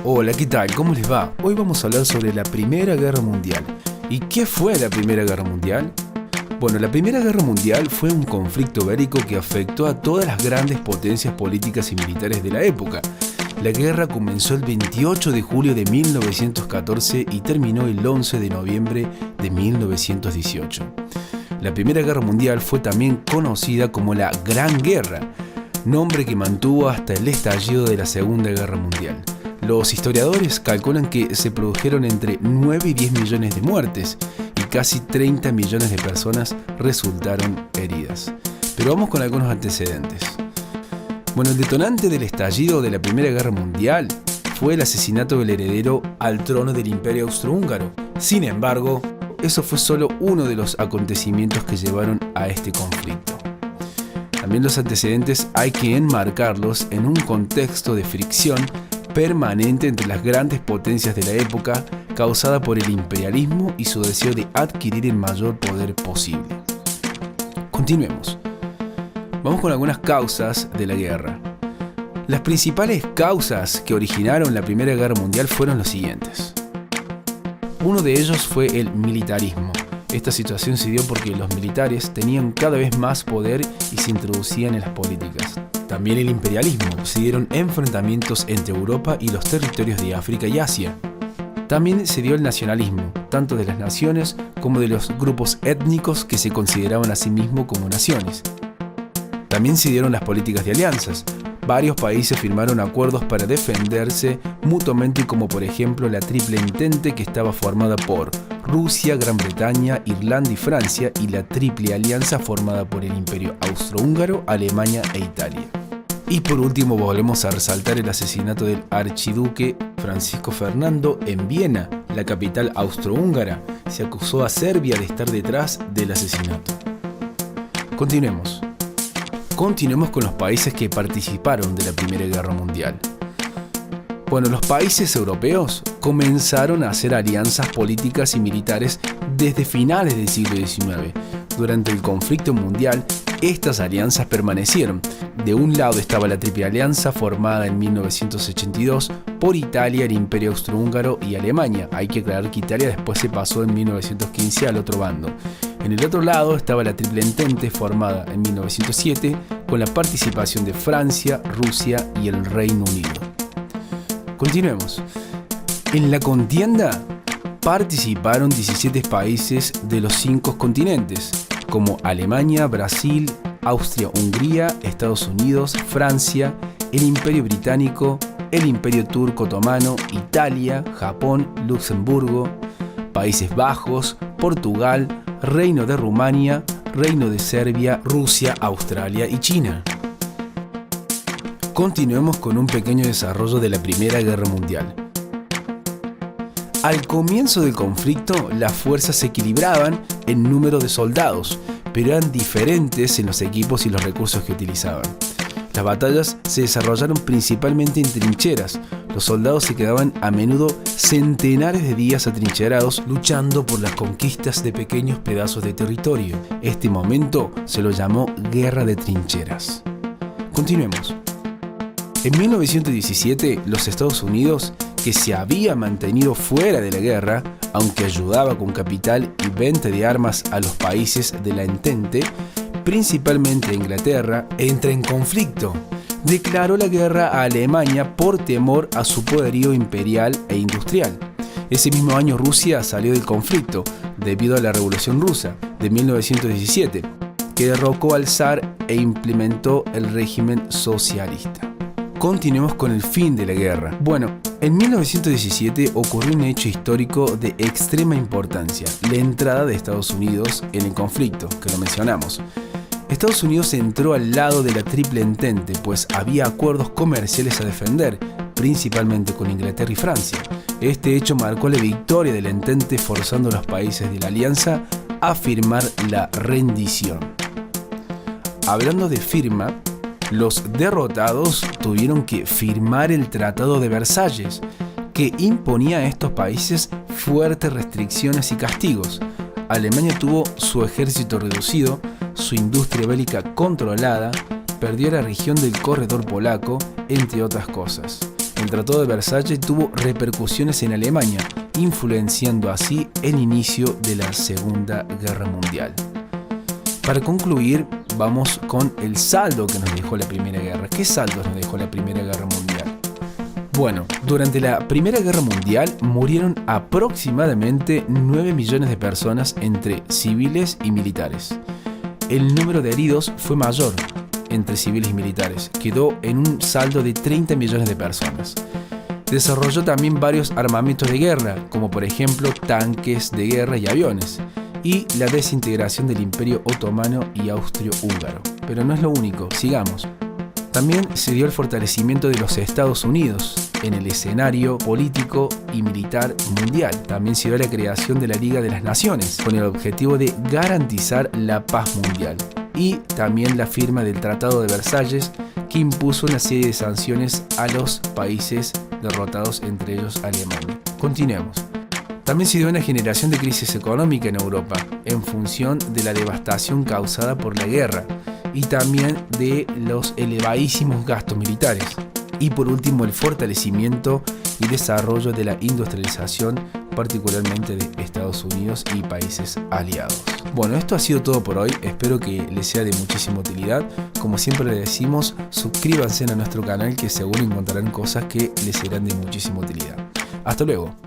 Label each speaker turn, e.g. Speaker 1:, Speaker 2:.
Speaker 1: Hola, ¿qué tal? ¿Cómo les va? Hoy vamos a hablar sobre la Primera Guerra Mundial. ¿Y qué fue la Primera Guerra Mundial? Bueno, la Primera Guerra Mundial fue un conflicto bélico que afectó a todas las grandes potencias políticas y militares de la época. La guerra comenzó el 28 de julio de 1914 y terminó el 11 de noviembre de 1918. La Primera Guerra Mundial fue también conocida como la Gran Guerra, nombre que mantuvo hasta el estallido de la Segunda Guerra Mundial. Los historiadores calculan que se produjeron entre 9 y 10 millones de muertes y casi 30 millones de personas resultaron heridas. Pero vamos con algunos antecedentes. Bueno, el detonante del estallido de la Primera Guerra Mundial fue el asesinato del heredero al trono del Imperio Austrohúngaro. Sin embargo, eso fue solo uno de los acontecimientos que llevaron a este conflicto. También los antecedentes hay que enmarcarlos en un contexto de fricción permanente entre las grandes potencias de la época, causada por el imperialismo y su deseo de adquirir el mayor poder posible. Continuemos. Vamos con algunas causas de la guerra. Las principales causas que originaron la Primera Guerra Mundial fueron los siguientes. Uno de ellos fue el militarismo. Esta situación se dio porque los militares tenían cada vez más poder y se introducían en las políticas. También el imperialismo. Se dieron enfrentamientos entre Europa y los territorios de África y Asia. También se dio el nacionalismo, tanto de las naciones como de los grupos étnicos que se consideraban a sí mismos como naciones. También se dieron las políticas de alianzas. Varios países firmaron acuerdos para defenderse mutuamente, como por ejemplo la Triple Entente, que estaba formada por Rusia, Gran Bretaña, Irlanda y Francia, y la Triple Alianza formada por el Imperio Austrohúngaro, Alemania e Italia. Y por último volvemos a resaltar el asesinato del archiduque Francisco Fernando en Viena, la capital austrohúngara. Se acusó a Serbia de estar detrás del asesinato. Continuemos con los países que participaron de la Primera Guerra Mundial. Bueno, los países europeos comenzaron a hacer alianzas políticas y militares desde finales del siglo XIX. Durante el conflicto mundial, estas alianzas permanecieron. De un lado estaba la Triple Alianza, formada en 1982 por Italia, el Imperio Austrohúngaro y Alemania. Hay que aclarar que Italia después se pasó en 1915 al otro bando. En el otro lado estaba la Triple Entente, formada en 1907 con la participación de Francia, Rusia y el Reino Unido. Continuemos. En la contienda participaron 17 países de los 5 continentes, como Alemania, Brasil, Austria, Hungría, Estados Unidos, Francia, el Imperio Británico, el Imperio Turco Otomano, Italia, Japón, Luxemburgo, Países Bajos, Portugal, Reino de Rumania, Reino de Serbia, Rusia, Australia y China. Continuemos con un pequeño desarrollo de la Primera Guerra Mundial. Al comienzo del conflicto, las fuerzas se equilibraban en número de soldados, pero eran diferentes en los equipos y los recursos que utilizaban. Las batallas se desarrollaron principalmente en trincheras. Los soldados se quedaban a menudo centenares de días atrincherados luchando por las conquistas de pequeños pedazos de territorio. Este momento se lo llamó Guerra de Trincheras. Continuemos. En 1917, los Estados Unidos, que se había mantenido fuera de la guerra, aunque ayudaba con capital y venta de armas a los países de la Entente, principalmente Inglaterra, entra en conflicto. Declaró la guerra a Alemania por temor a su poderío imperial e industrial. Ese mismo año Rusia salió del conflicto debido a la Revolución Rusa de 1917, que derrocó al zar e implementó el régimen socialista. Continuemos con el fin de la guerra. Bueno, en 1917 ocurrió un hecho histórico de extrema importancia, la entrada de Estados Unidos en el conflicto, que lo mencionamos. Estados Unidos entró al lado de la Triple Entente, pues había acuerdos comerciales a defender, principalmente con Inglaterra y Francia. Este hecho marcó la victoria de la Entente, forzando a los países de la alianza a firmar la rendición. Hablando de firma, los derrotados tuvieron que firmar el Tratado de Versalles, que imponía a estos países fuertes restricciones y castigos. Alemania tuvo su ejército reducido, su industria bélica controlada, perdió la región del corredor polaco, entre otras cosas. El Tratado de Versalles tuvo repercusiones en Alemania, influenciando así el inicio de la Segunda Guerra Mundial. Para concluir, vamos con el saldo que nos dejó la Primera Guerra. ¿Qué saldo nos dejó la Primera Guerra Mundial? Bueno, durante la Primera Guerra Mundial murieron aproximadamente 9 millones de personas entre civiles y militares. El número de heridos fue mayor entre civiles y militares, quedó en un saldo de 30 millones de personas. Desarrolló también varios armamentos de guerra, como por ejemplo tanques de guerra y aviones, y la desintegración del Imperio Otomano y Austro-Húngaro. Pero no es lo único, sigamos. También se dio el fortalecimiento de los Estados Unidos en el escenario político y militar mundial. También se dio la creación de la Liga de las Naciones, con el objetivo de garantizar la paz mundial. Y también la firma del Tratado de Versalles, que impuso una serie de sanciones a los países derrotados, entre ellos Alemania. Continuemos. También se dio una generación de crisis económica en Europa, en función de la devastación causada por la guerra y también de los elevadísimos gastos militares. Y por último, el fortalecimiento y desarrollo de la industrialización, particularmente de Estados Unidos y países aliados. Bueno, esto ha sido todo por hoy, espero que les sea de muchísima utilidad. Como siempre les decimos, suscríbanse a nuestro canal que seguro encontrarán cosas que les serán de muchísima utilidad. Hasta luego.